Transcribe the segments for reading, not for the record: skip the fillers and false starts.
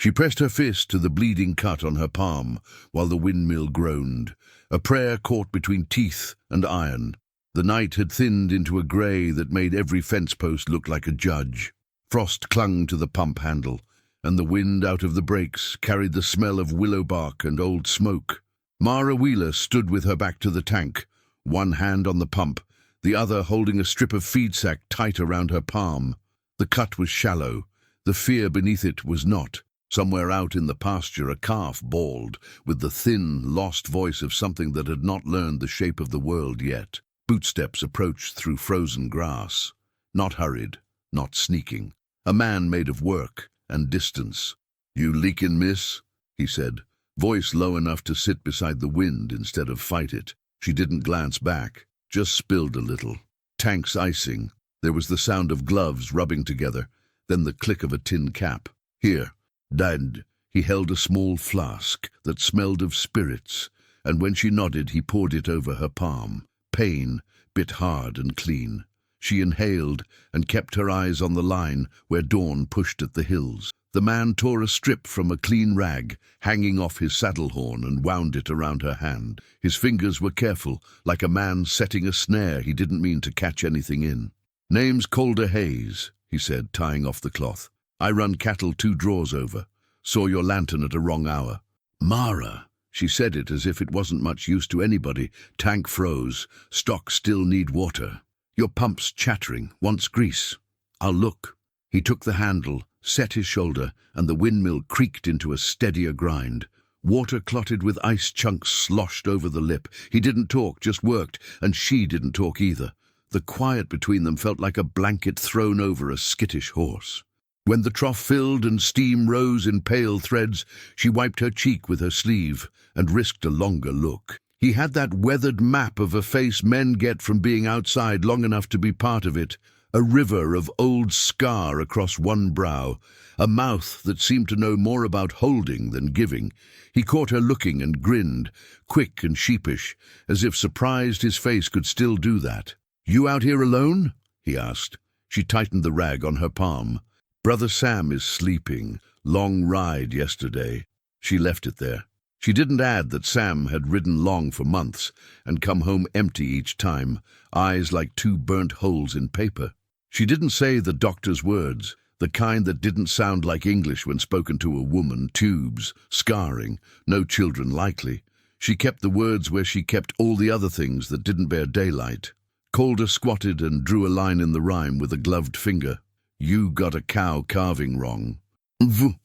She pressed her fist to the bleeding cut on her palm while the windmill groaned, a prayer caught between teeth and iron. The night had thinned into a grey that made every fence post look like a judge. Frost clung to the pump handle, and the wind out of the brakes carried the smell of willow bark and old smoke. Mara Wheeler stood with her back to the tank, one hand on the pump, the other holding a strip of feed sack tight around her palm. The cut was shallow. The fear beneath it was not. Somewhere out in the pasture a calf bawled, with the thin, lost voice of something that had not learned the shape of the world yet. Footsteps approached through frozen grass. Not hurried, not sneaking. A man made of work and distance. "You leakin', miss?" he said, voice low enough to sit beside the wind instead of fight it. She didn't glance back, just spilled a little. Tanks icing. There was the sound of gloves rubbing together, then the click of a tin cap. "Here, Dad." He held a small flask that smelled of spirits, and when she nodded he poured it over her palm. Pain, bit hard and clean. She inhaled and kept her eyes on the line where dawn pushed at the hills. The man tore a strip from a clean rag, hanging off his saddle horn, and wound it around her hand. His fingers were careful, like a man setting a snare he didn't mean to catch anything in. "Name's Calder Hayes," he said, tying off the cloth. "I run cattle 2 drawers over. Saw your lantern at a wrong hour." "Mara." She said it as if it wasn't much use to anybody. Tank froze. Stock still need water. "Your pump's chattering. Wants grease." "I'll look." He took the handle, set his shoulder, and the windmill creaked into a steadier grind. Water clotted with ice chunks sloshed over the lip. He didn't talk, just worked, and she didn't talk either. The quiet between them felt like a blanket thrown over a skittish horse. When the trough filled and steam rose in pale threads, she wiped her cheek with her sleeve and risked a longer look. He had that weathered map of a face men get from being outside long enough to be part of it, a river of old scar across one brow, a mouth that seemed to know more about holding than giving. He caught her looking and grinned, quick and sheepish, as if surprised his face could still do that. "You out here alone?" he asked. She tightened the rag on her palm. "Brother Sam is sleeping. Long ride yesterday." She left it there. She didn't add that Sam had ridden long for months and come home empty each time, eyes like 2 burnt holes in paper. She didn't say the doctor's words, the kind that didn't sound like English when spoken to a woman. Tubes, scarring, no children likely. She kept the words where she kept all the other things that didn't bear daylight. Calder squatted and drew a line in the rhyme with a gloved finger. "You got a cow calving wrong."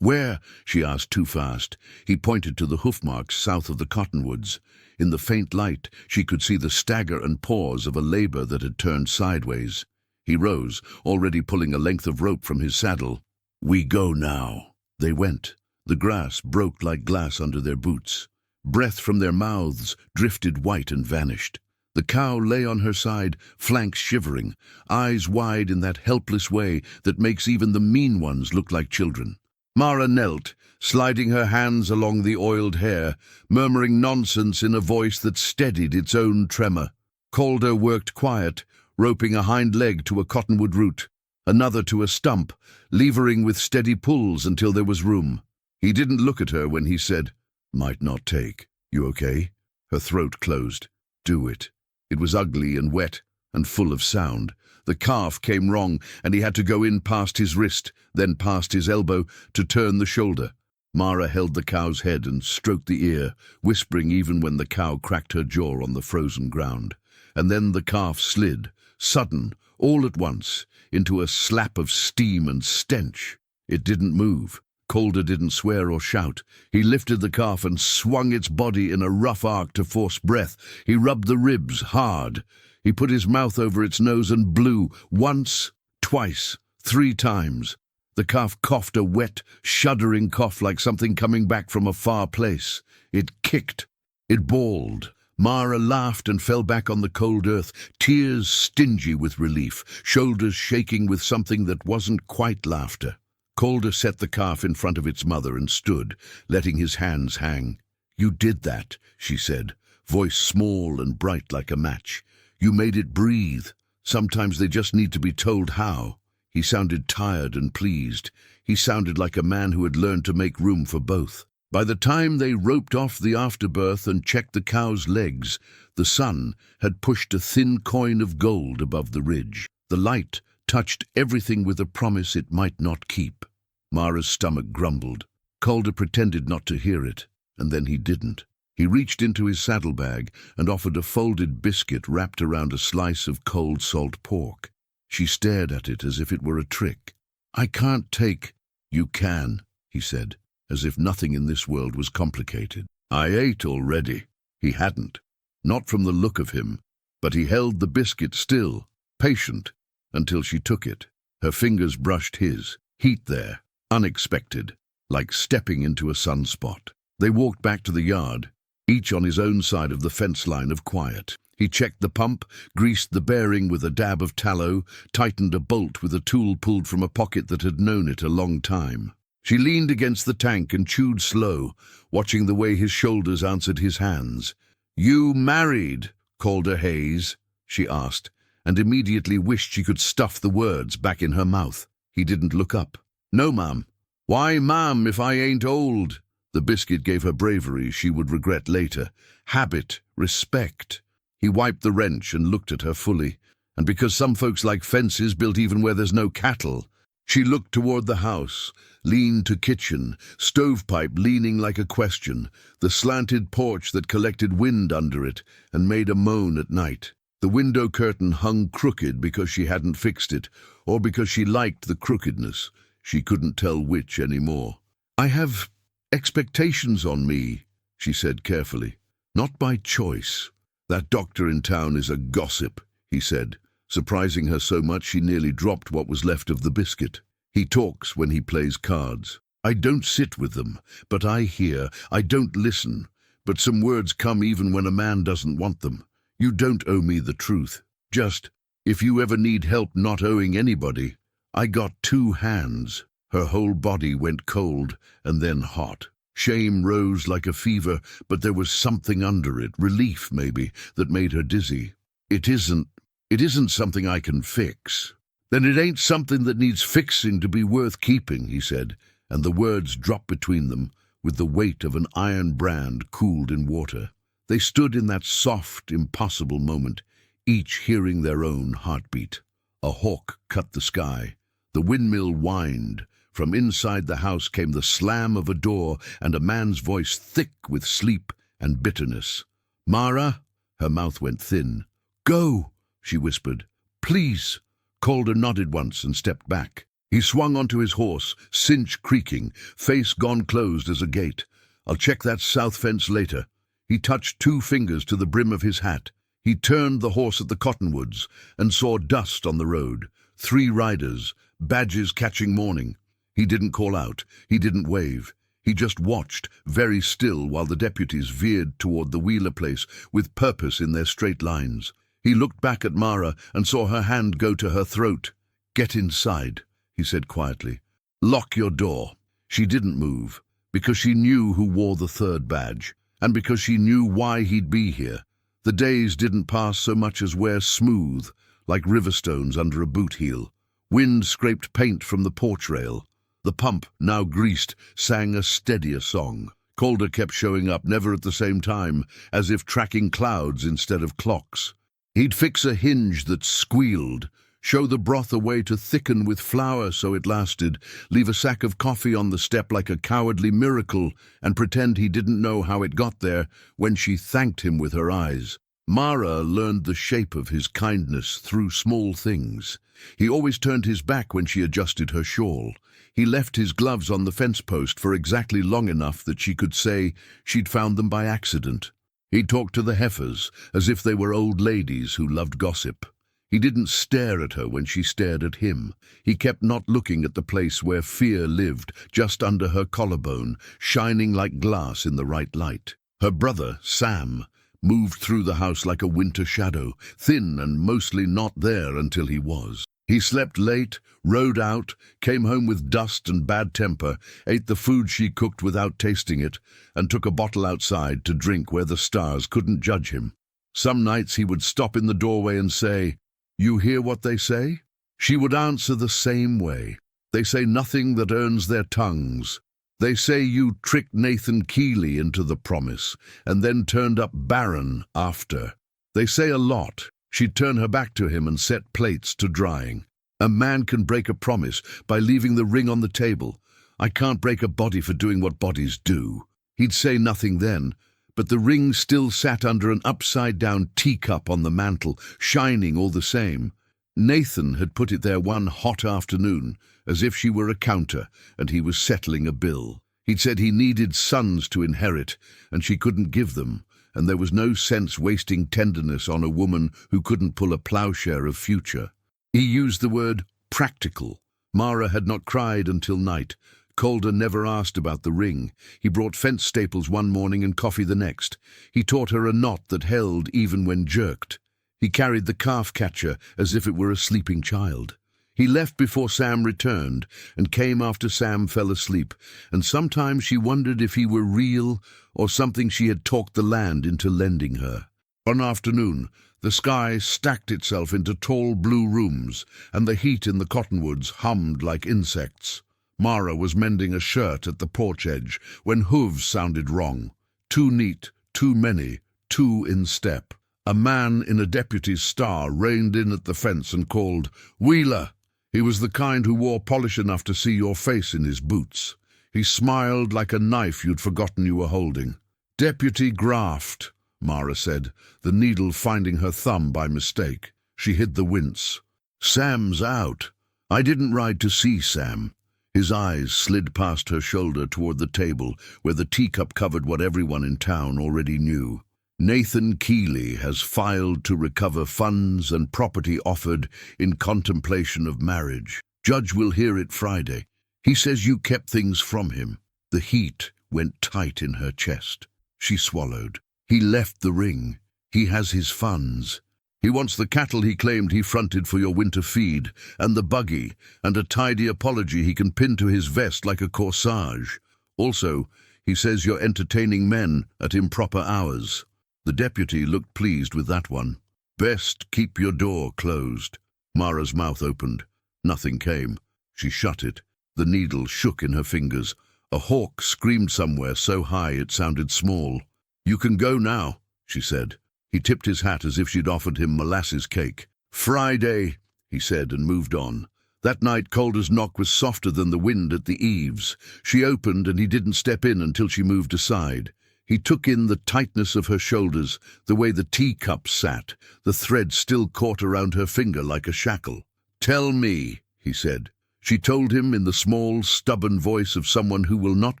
"Where?" she asked too fast. He pointed to the hoof marks south of the cottonwoods. In the faint light, she could see the stagger and pause of a labor that had turned sideways. He rose, already pulling a length of rope from his saddle. "We go now." They went. The grass broke like glass under their boots. Breath from their mouths drifted white and vanished. The cow lay on her side, flanks shivering, eyes wide in that helpless way that makes even the mean ones look like children. Mara knelt, sliding her hands along the oiled hair, murmuring nonsense in a voice that steadied its own tremor. Calder worked quiet, roping a hind leg to a cottonwood root, another to a stump, levering with steady pulls until there was room. He didn't look at her when he said, "Might not take. You okay?" Her throat closed. "Do it." It was ugly and wet and full of sound. The calf came wrong, and he had to go in past his wrist, then past his elbow, to turn the shoulder. Mara held the cow's head and stroked the ear, whispering even when the cow cracked her jaw on the frozen ground. And then the calf slid, sudden, all at once, into a slap of steam and stench. It didn't move. Calder didn't swear or shout. He lifted the calf and swung its body in a rough arc to force breath. He rubbed the ribs hard. He put his mouth over its nose and blew, once, twice, 3 times. The calf coughed a wet, shuddering cough like something coming back from a far place. It kicked. It bawled. Mara laughed and fell back on the cold earth, tears stingy with relief, shoulders shaking with something that wasn't quite laughter. Calder set the calf in front of its mother and stood, letting his hands hang. "You did that," she said, voice small and bright like a match. "You made it breathe. Sometimes they just need to be told how." He sounded tired and pleased. He sounded like a man who had learned to make room for both. By the time they roped off the afterbirth and checked the cow's legs, the sun had pushed a thin coin of gold above the ridge. The light touched everything with a promise it might not keep. Mara's stomach grumbled. Calder pretended not to hear it, and then he didn't. He reached into his saddlebag and offered a folded biscuit wrapped around a slice of cold salt pork. She stared at it as if it were a trick. "I can't take—" "You can," he said, as if nothing in this world was complicated. "I ate already." He hadn't. Not from the look of him, but he held the biscuit still, patient, until she took it. Her fingers brushed his. Heat there, unexpected, like stepping into a sunspot. They walked back to the yard, each on his own side of the fence line of quiet. He checked the pump, greased the bearing with a dab of tallow, tightened a bolt with a tool pulled from a pocket that had known it a long time. She leaned against the tank and chewed slow, watching the way his shoulders answered his hands. "You married, Calder Hayes?" she asked, and immediately wished she could stuff the words back in her mouth. He didn't look up. "No, ma'am." "Why, ma'am, if I ain't old?" The biscuit gave her bravery she would regret later. Habit, respect. He wiped the wrench and looked at her fully. "And because some folks like fences built even where there's no cattle." She looked toward the house, leaned to kitchen, stovepipe leaning like a question, the slanted porch that collected wind under it and made a moan at night. The window curtain hung crooked because she hadn't fixed it, or because she liked the crookedness. She couldn't tell which anymore. "I have expectations on me," she said carefully. "Not by choice." "That doctor in town is a gossip," he said, surprising her so much she nearly dropped what was left of the biscuit. "He talks when he plays cards. I don't sit with them, but I hear. I don't listen, but some words come even when a man doesn't want them. You don't owe me the truth. Just, if you ever need help not owing anybody, I got 2 hands." Her whole body went cold and then hot. Shame rose like a fever, but there was something under it, relief maybe, that made her dizzy. It isn't something I can fix." "Then it ain't something that needs fixing to be worth keeping," he said, and the words dropped between them with the weight of an iron brand cooled in water. They stood in that soft, impossible moment, each hearing their own heartbeat. A hawk cut the sky. The windmill whined. From inside the house came the slam of a door and a man's voice thick with sleep and bitterness. "Mara?" Her mouth went thin. "Go," she whispered. "Please." Calder nodded once and stepped back. He swung onto his horse, cinch creaking, face gone closed as a gate. "I'll check that south fence later." He touched 2 fingers to the brim of his hat. He turned the horse at the cottonwoods and saw dust on the road. 3 riders, badges catching morning. He didn't call out. He didn't wave. He just watched, very still, while the deputies veered toward the Wheeler place with purpose in their straight lines. He looked back at Mara and saw her hand go to her throat. "Get inside," he said quietly. "Lock your door." She didn't move, because she knew who wore the 3rd badge, and because she knew why he'd be here. The days didn't pass so much as wear smooth, like riverstones under a boot heel. Wind scraped paint from the porch rail. The pump, now greased, sang a steadier song. Calder kept showing up, never at the same time, as if tracking clouds instead of clocks. He'd fix a hinge that squealed, show the broth a way to thicken with flour so it lasted, leave a sack of coffee on the step like a cowardly miracle, and pretend he didn't know how it got there when she thanked him with her eyes. Mara learned the shape of his kindness through small things. He always turned his back when she adjusted her shawl. He left his gloves on the fence post for exactly long enough that she could say she'd found them by accident. He talked to the heifers as if they were old ladies who loved gossip. He didn't stare at her when she stared at him. He kept not looking at the place where fear lived, just under her collarbone, shining like glass in the right light. Her brother, Sam, moved through the house like a winter shadow, thin and mostly not there until he was. He slept late, rode out, came home with dust and bad temper, ate the food she cooked without tasting it, and took a bottle outside to drink where the stars couldn't judge him. Some nights he would stop in the doorway and say, "You hear what they say?" She would answer the same way. They say nothing that earns their tongues. They say you tricked Nathan Keeley into the promise, and then turned up barren after. They say a lot. She'd turn her back to him and set plates to drying. A man can break a promise by leaving the ring on the table. I can't break a body for doing what bodies do. He'd say nothing then, but the ring still sat under an upside-down teacup on the mantel, shining all the same. Nathan had put it there one hot afternoon, as if she were a counter, and he was settling a bill. He'd said he needed sons to inherit, and she couldn't give them, and there was no sense wasting tenderness on a woman who couldn't pull a ploughshare of future. He used the word practical. Mara had not cried until night. Calder never asked about the ring. He brought fence staples one morning and coffee the next. He taught her a knot that held even when jerked. He carried the calf catcher as if it were a sleeping child. He left before Sam returned and came after Sam fell asleep, and sometimes she wondered if he were real or something she had talked the land into lending her. One afternoon, the sky stacked itself into tall blue rooms, and the heat in the cottonwoods hummed like insects. Mara was mending a shirt at the porch edge when hooves sounded wrong. Too neat, too many, too in step. A man in a deputy's star reined in at the fence and called, "Wheeler!" He was the kind who wore polish enough to see your face in his boots. He smiled like a knife you'd forgotten you were holding. "Deputy Graft," Mara said, the needle finding her thumb by mistake. She hid the wince. "Sam's out." I didn't ride to see Sam. His eyes slid past her shoulder toward the table where the teacup covered what everyone in town already knew. Nathan Keeley has filed to recover funds and property offered in contemplation of marriage. Judge will hear it Friday. He says you kept things from him. The heat went tight in her chest. She swallowed. He left the ring. He has his funds. He wants the cattle he claimed he fronted for your winter feed, and the buggy, and a tidy apology he can pin to his vest like a corsage. Also, he says you're entertaining men at improper hours. The deputy looked pleased with that one. "Best keep your door closed." Mara's mouth opened. Nothing came. She shut it. The needle shook in her fingers. A hawk screamed somewhere so high it sounded small. "You can go now," she said. He tipped his hat as if she'd offered him molasses cake. "Friday," he said, and moved on. That night Calder's knock was softer than the wind at the eaves. She opened, and he didn't step in until she moved aside. He took in the tightness of her shoulders, the way the teacup sat, the thread still caught around her finger like a shackle. "Tell me," he said. She told him in the small, stubborn voice of someone who will not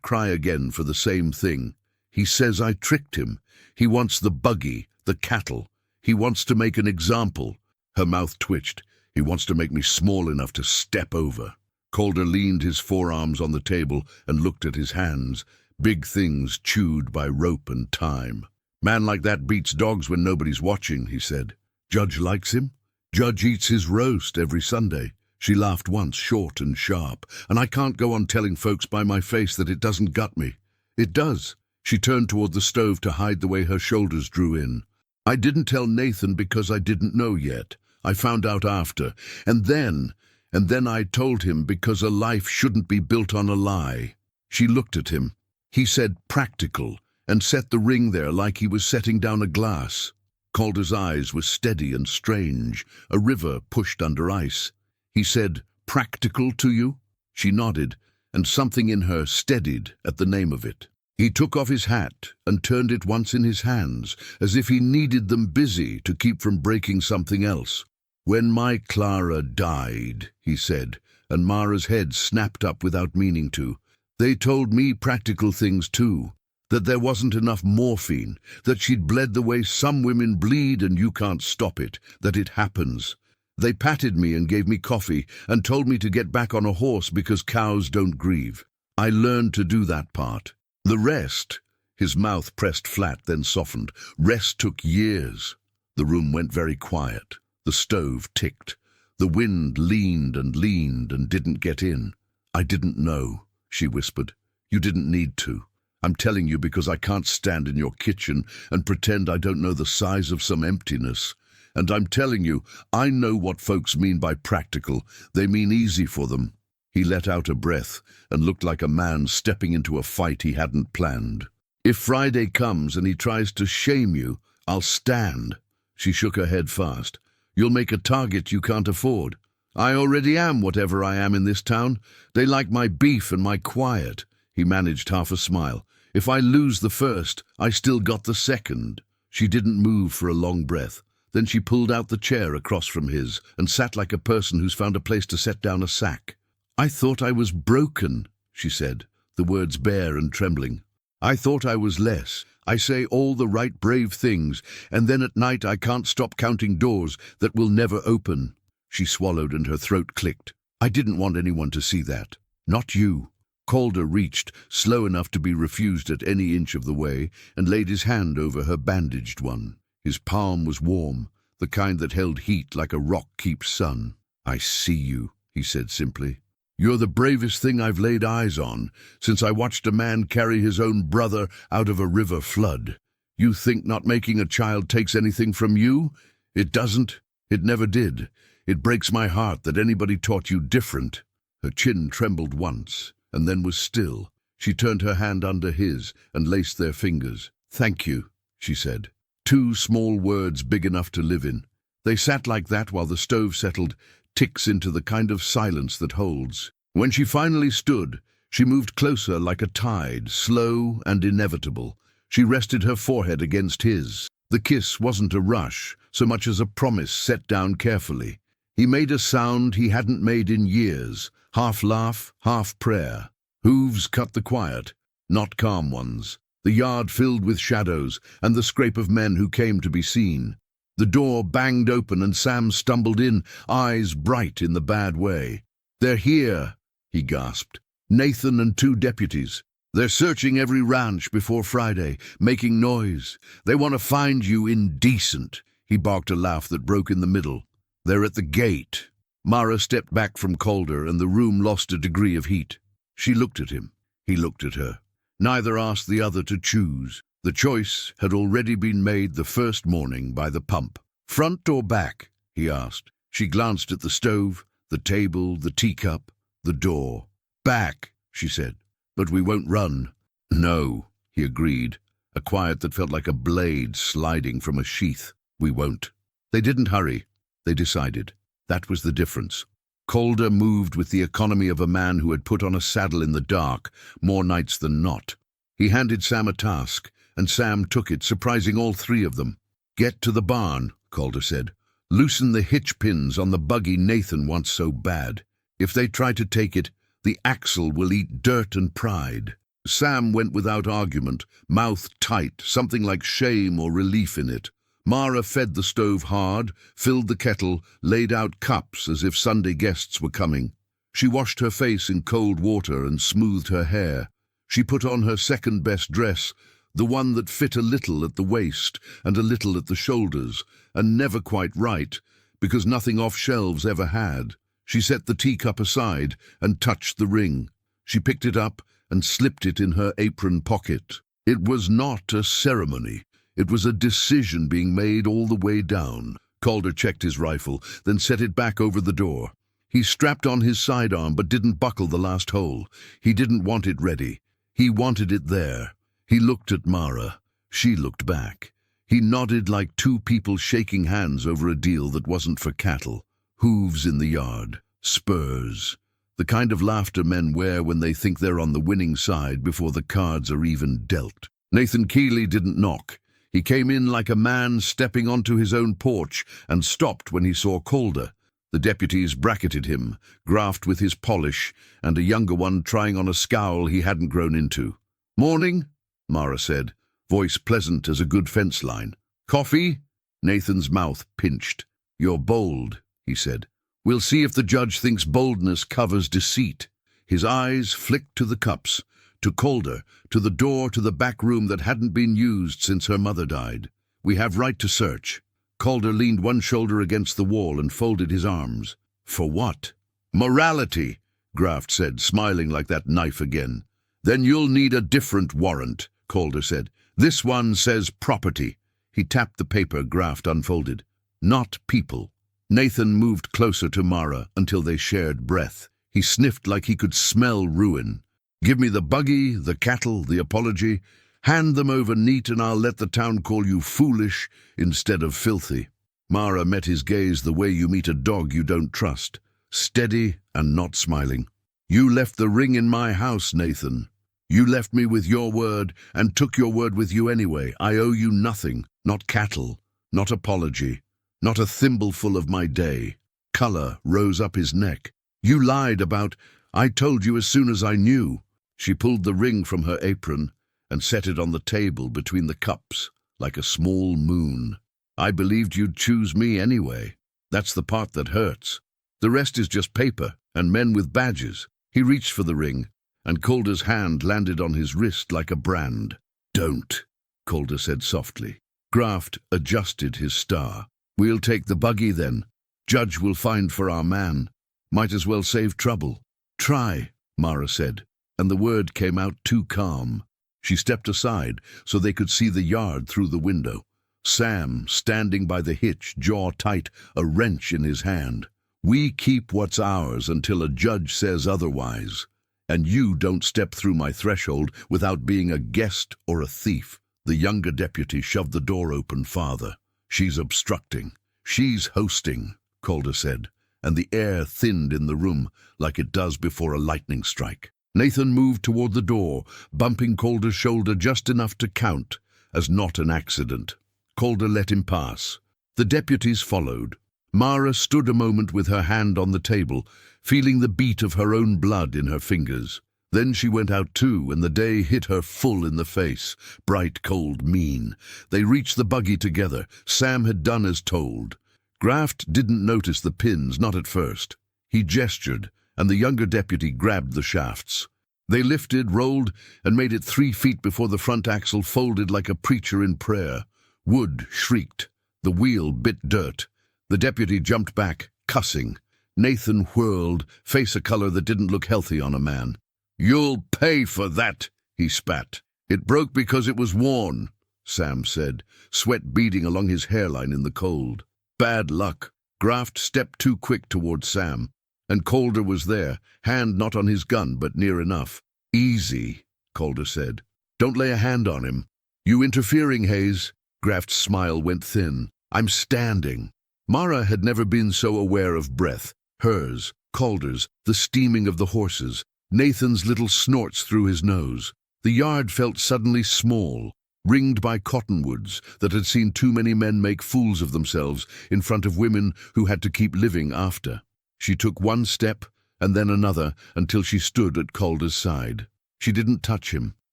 cry again for the same thing. "He says I tricked him. He wants the buggy, the cattle. He wants to make an example." Her mouth twitched. "He wants to make me small enough to step over." Calder leaned his forearms on the table and looked at his hands. Big things chewed by rope and time. "Man like that beats dogs when nobody's watching," he said. "Judge likes him? Judge eats his roast every Sunday." She laughed once, short and sharp. "And I can't go on telling folks by my face that it doesn't gut me. It does." She turned toward the stove to hide the way her shoulders drew in. "I didn't tell Nathan because I didn't know yet. I found out after. And then I told him because a life shouldn't be built on a lie." She looked at him. He said practical, and set the ring there like he was setting down a glass. Calder's eyes were steady and strange, a river pushed under ice. He said, "Practical to you?" She nodded, and something in her steadied at the name of it. He took off his hat and turned it once in his hands, as if he needed them busy to keep from breaking something else. "When my Clara died," he said, and Mara's head snapped up without meaning to. "They told me practical things too, that there wasn't enough morphine, that she'd bled the way some women bleed and you can't stop it, that it happens. They patted me and gave me coffee and told me to get back on a horse because cows don't grieve. I learned to do that part. The rest," his mouth pressed flat then softened, "rest took years." The room went very quiet. The stove ticked. The wind leaned and didn't get in. "I didn't know," she whispered. "You didn't need to. I'm telling you because I can't stand in your kitchen and pretend I don't know the size of some emptiness. And I'm telling you, I know what folks mean by practical. They mean easy for them." He let out a breath and looked like a man stepping into a fight he hadn't planned. "If Friday comes and he tries to shame you, I'll stand." She shook her head fast. "You'll make a target you can't afford. I already am whatever I am in this town. They like my beef and my quiet." He managed half a smile. "If I lose the first, I still got the second." She didn't move for a long breath. Then she pulled out the chair across from his and sat like a person who's found a place to set down a sack. "I thought I was broken," she said, the words bare and trembling. "I thought I was less. I say all the right brave things, and then at night I can't stop counting doors that will never open." She swallowed and her throat clicked. "I didn't want anyone to see that. Not you." Calder reached, slow enough to be refused at any inch of the way, and laid his hand over her bandaged one. His palm was warm, the kind that held heat like a rock keeps sun. "I see you," he said simply. "You're the bravest thing I've laid eyes on since I watched a man carry his own brother out of a river flood. You think not making a child takes anything from you? It doesn't. It never did. It breaks my heart that anybody taught you different." Her chin trembled once, and then was still. She turned her hand under his and laced their fingers. "Thank you," she said. 2 small words big enough to live in. They sat like that while the stove settled, ticks into the kind of silence that holds. When she finally stood, she moved closer like a tide, slow and inevitable. She rested her forehead against his. The kiss wasn't a rush, so much as a promise set down carefully. He made a sound he hadn't made in years, half laugh, half prayer. Hooves cut the quiet, not calm ones. The yard filled with shadows and the scrape of men who came to be seen. The door banged open and Sam stumbled in, eyes bright in the bad way. "They're here," he gasped. "Nathan and 2 deputies. They're searching every ranch before Friday, making noise. They want to find you indecent." He barked a laugh that broke in the middle. "They're at the gate." Mara stepped back from Calder and the room lost a degree of heat. She looked at him. He looked at her. Neither asked the other to choose. The choice had already been made the first morning by the pump. "Front or back?" he asked. She glanced at the stove, the table, the teacup, the door. "Back," she said. "But we won't run." "No," he agreed, a quiet that felt like a blade sliding from a sheath. "We won't." They didn't hurry. They decided. That was the difference. Calder moved with the economy of a man who had put on a saddle in the dark, more nights than not. He handed Sam a task, and Sam took it, surprising all 3 of them. "Get to the barn," Calder said. "Loosen the hitch pins on the buggy Nathan wants so bad. If they try to take it, the axle will eat dirt and pride." Sam went without argument, mouth tight, something like shame or relief in it. Mara fed the stove hard, filled the kettle, laid out cups as if Sunday guests were coming. She washed her face in cold water and smoothed her hair. She put on her second-best dress, the one that fit a little at the waist and a little at the shoulders, and never quite right, because nothing off shelves ever had. She set the teacup aside and touched the ring. She picked it up and slipped it in her apron pocket. It was not a ceremony. It was a decision being made all the way down. Calder checked his rifle, then set it back over the door. He strapped on his sidearm but didn't buckle the last hole. He didn't want it ready. He wanted it there. He looked at Mara. She looked back. He nodded like 2 people shaking hands over a deal that wasn't for cattle. Hooves in the yard. Spurs. The kind of laughter men wear when they think they're on the winning side before the cards are even dealt. Nathan Keeley didn't knock. He came in like a man stepping onto his own porch and stopped when he saw Calder. The deputies bracketed him, graft with his polish, and a younger one trying on a scowl he hadn't grown into. "Morning," Mara said, voice pleasant as a good fence line. "Coffee?" Nathan's mouth pinched. "You're bold," he said. "We'll see if the judge thinks boldness covers deceit." His eyes flicked to the cups, to Calder, to the door to the back room that hadn't been used since her mother died. "We have right to search." Calder leaned one shoulder against the wall and folded his arms. "For what?" "Morality," Graft said, smiling like that knife again. "Then you'll need a different warrant," Calder said. "This one says property." He tapped the paper Graft unfolded. not people. Nathan moved closer to Mara until they shared breath. He sniffed like he could smell ruin. "Give me the buggy, the cattle, the apology. Hand them over neat and I'll let the town call you foolish instead of filthy." Mara met his gaze the way you meet a dog you don't trust, steady and not smiling. "You left the ring in my house, Nathan. You left me with your word and took your word with you anyway. I owe you nothing, not cattle, not apology, not a thimbleful of my day." Color rose up his neck. "You lied about, I told you as soon as I knew." She pulled the ring from her apron and set it on the table between the cups like a small moon. "I believed you'd choose me anyway. That's the part that hurts. The rest is just paper and men with badges." He reached for the ring, and Calder's hand landed on his wrist like a brand. "Don't," Calder said softly. Graft adjusted his star. "We'll take the buggy then. Judge will find for our man. Might as well save trouble." "Try," Mara said, and the word came out too calm. She stepped aside so they could see the yard through the window. Sam, standing by the hitch, jaw tight, a wrench in his hand. "We keep what's ours until a judge says otherwise. And you don't step through my threshold without being a guest or a thief." The younger deputy shoved the door open farther. "She's obstructing. She's hosting," Calder said, and the air thinned in the room like it does before a lightning strike. Nathan moved toward the door, bumping Calder's shoulder just enough to count as not an accident. Calder let him pass. The deputies followed. Mara stood a moment with her hand on the table, feeling the beat of her own blood in her fingers. Then she went out too, and the day hit her full in the face, bright, cold, mean. They reached the buggy together. Sam had done as told. Graft didn't notice the pins, not at first. He gestured, and the younger deputy grabbed the shafts. They lifted, rolled, and made it 3 feet before the front axle folded like a preacher in prayer. Wood shrieked. The wheel bit dirt. The deputy jumped back, cussing. Nathan whirled, face a color that didn't look healthy on a man. "You'll pay for that," he spat. "It broke because it was worn," Sam said, sweat beading along his hairline in the cold. "Bad luck." Graft stepped too quick toward Sam, and Calder was there, hand not on his gun but near enough. "Easy," Calder said. "Don't lay a hand on him." "You interfering, Hayes?" Graft's smile went thin. "I'm standing." Mara had never been so aware of breath. Hers, Calder's, the steaming of the horses, Nathan's little snorts through his nose. The yard felt suddenly small, ringed by cottonwoods that had seen too many men make fools of themselves in front of women who had to keep living after. She took one step and then another until she stood at Calder's side. She didn't touch him.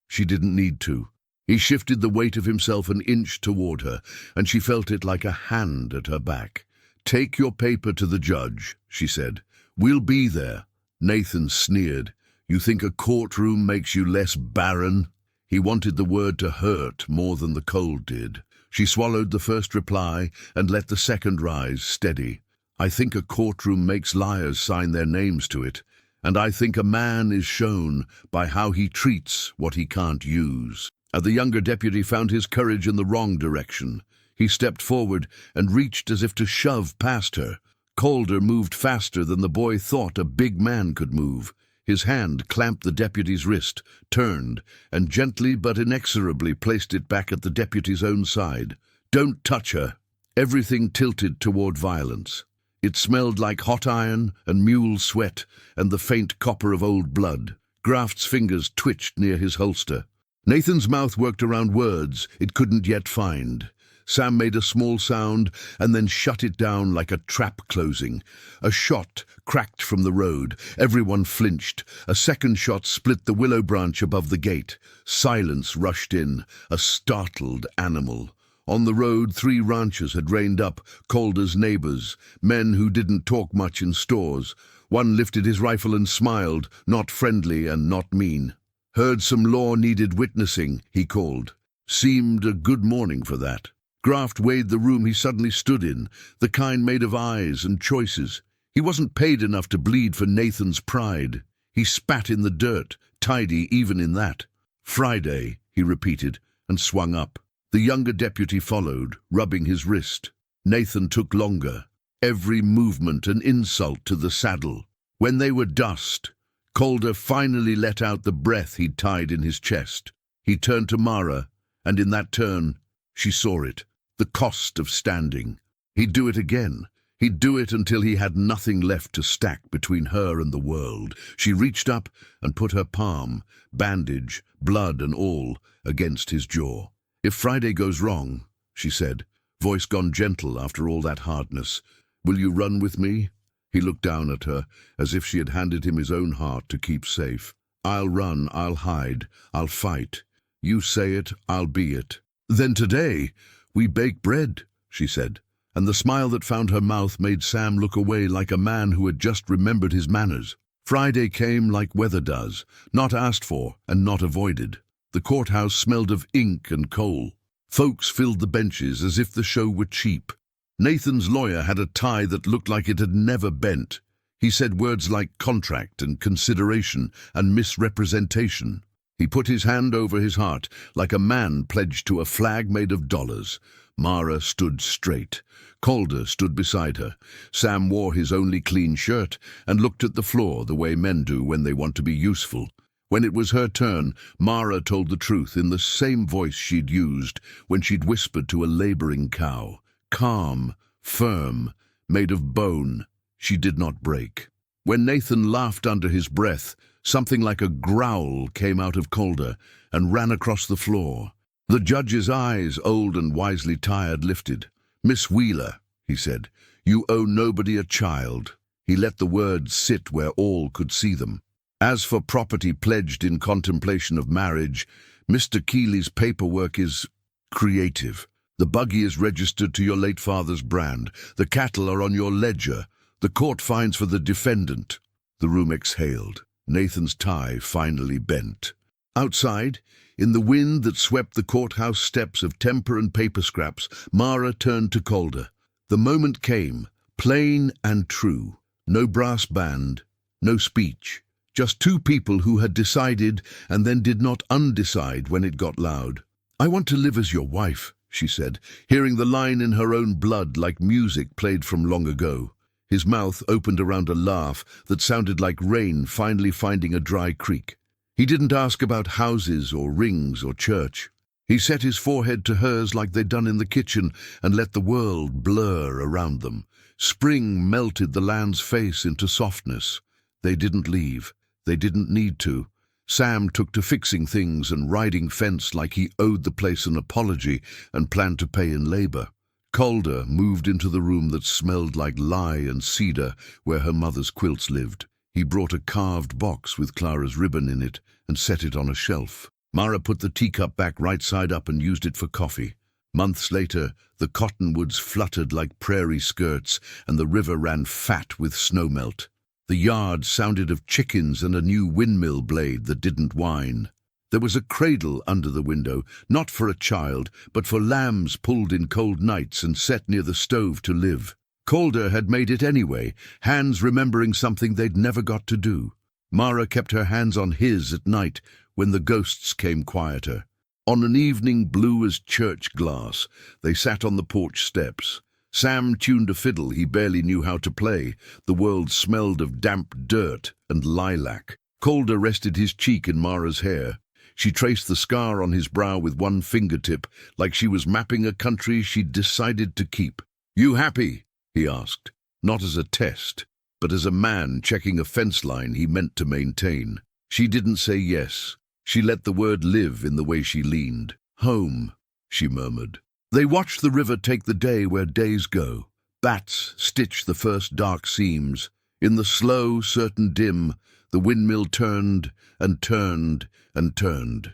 She didn't need to. He shifted the weight of himself an inch toward her, and she felt it like a hand at her back. "Take your paper to the judge," she said. "We'll be there." Nathan sneered. "You think a courtroom makes you less barren?" He wanted the word to hurt more than the cold did. She swallowed the first reply and let the second rise, steady. "I think a courtroom makes liars sign their names to it, and I think a man is shown by how he treats what he can't use." The younger deputy found his courage in the wrong direction. He stepped forward and reached as if to shove past her. Calder moved faster than the boy thought a big man could move. His hand clamped the deputy's wrist, turned, and gently but inexorably placed it back at the deputy's own side. "Don't touch her." Everything tilted toward violence. It smelled like hot iron and mule sweat and the faint copper of old blood. Graft's fingers twitched near his holster. Nathan's mouth worked around words it couldn't yet find. Sam made a small sound and then shut it down like a trap closing. A shot cracked from the road. Everyone flinched. A second shot split the willow branch above the gate. Silence rushed in, a startled animal. On the road, 3 ranchers had reined up, Calder's neighbors, men who didn't talk much in stores. One lifted his rifle and smiled, not friendly and not mean. "Heard some law needed witnessing," he called. Seemed a good morning for that. Graft weighed the room he suddenly stood in, the kind made of eyes and choices. He wasn't paid enough to bleed for Nathan's pride. He spat in the dirt, tidy even in that. "Friday," he repeated, and swung up. The younger deputy followed, rubbing his wrist. Nathan took longer, every movement an insult to the saddle. When they were dust, Calder finally let out the breath he'd tied in his chest. He turned to Mara, and in that turn, she saw it, the cost of standing. He'd do it again. He'd do it until he had nothing left to stack between her and the world. She reached up and put her palm, bandage, blood and all, against his jaw. "If Friday goes wrong," she said, voice gone gentle after all that hardness, "will you run with me?" He looked down at her, as if she had handed him his own heart to keep safe. "I'll run, I'll hide, I'll fight. You say it, I'll be it." "Then today, we bake bread," she said, and the smile that found her mouth made Sam look away like a man who had just remembered his manners. Friday came like weather does, not asked for and not avoided. The courthouse smelled of ink and coal. Folks filled the benches as if the show were cheap. Nathan's lawyer had a tie that looked like it had never bent. He said words like contract and consideration and misrepresentation. He put his hand over his heart like a man pledged to a flag made of dollars. Mara stood straight. Calder stood beside her. Sam wore his only clean shirt and looked at the floor the way men do when they want to be useful. When it was her turn, Mara told the truth in the same voice she'd used when she'd whispered to a laboring cow. Calm, firm, made of bone, she did not break. When Nathan laughed under his breath, something like a growl came out of Calder and ran across the floor. The judge's eyes, old and wisely tired, lifted. "Miss Wheeler," he said, "you owe nobody a child." He let the words sit where all could see them. "As for property pledged in contemplation of marriage, Mr. Keeley's paperwork is creative. The buggy is registered to your late father's brand. The cattle are on your ledger. The court finds for the defendant." The room exhaled. Nathan's tie finally bent. Outside, in the wind that swept the courthouse steps of temper and paper scraps, Mara turned to Calder. The moment came, plain and true. No brass band, no speech. Just two people who had decided and then did not undecide when it got loud. "I want to live as your wife," she said, hearing the line in her own blood like music played from long ago. His mouth opened around a laugh that sounded like rain finally finding a dry creek. He didn't ask about houses or rings or church. He set his forehead to hers like they'd done in the kitchen and let the world blur around them. Spring melted the land's face into softness. They didn't leave. They didn't need to. Sam took to fixing things and riding fence like he owed the place an apology and planned to pay in labor. Calder moved into the room that smelled like lye and cedar where her mother's quilts lived. He brought a carved box with Clara's ribbon in it and set it on a shelf. Mara put the teacup back right side up and used it for coffee. Months later, the cottonwoods fluttered like prairie skirts and the river ran fat with snowmelt. The yard sounded of chickens and a new windmill blade that didn't whine. There was a cradle under the window, not for a child, but for lambs pulled in cold nights and set near the stove to live. Calder had made it anyway, hands remembering something they'd never got to do. Mara kept her hands on his at night when the ghosts came quieter. On an evening blue as church glass, they sat on the porch steps. Sam tuned a fiddle he barely knew how to play. The world smelled of damp dirt and lilac. Calder rested his cheek in Mara's hair. She traced the scar on his brow with one fingertip, like she was mapping a country she'd decided to keep. "You happy?" he asked, not as a test, but as a man checking a fence line he meant to maintain. She didn't say yes. She let the word live in the way she leaned. "Home," she murmured. They watched the river take the day where days go. Bats stitched the first dark seams. In the slow, certain dim, the windmill turned and turned and turned.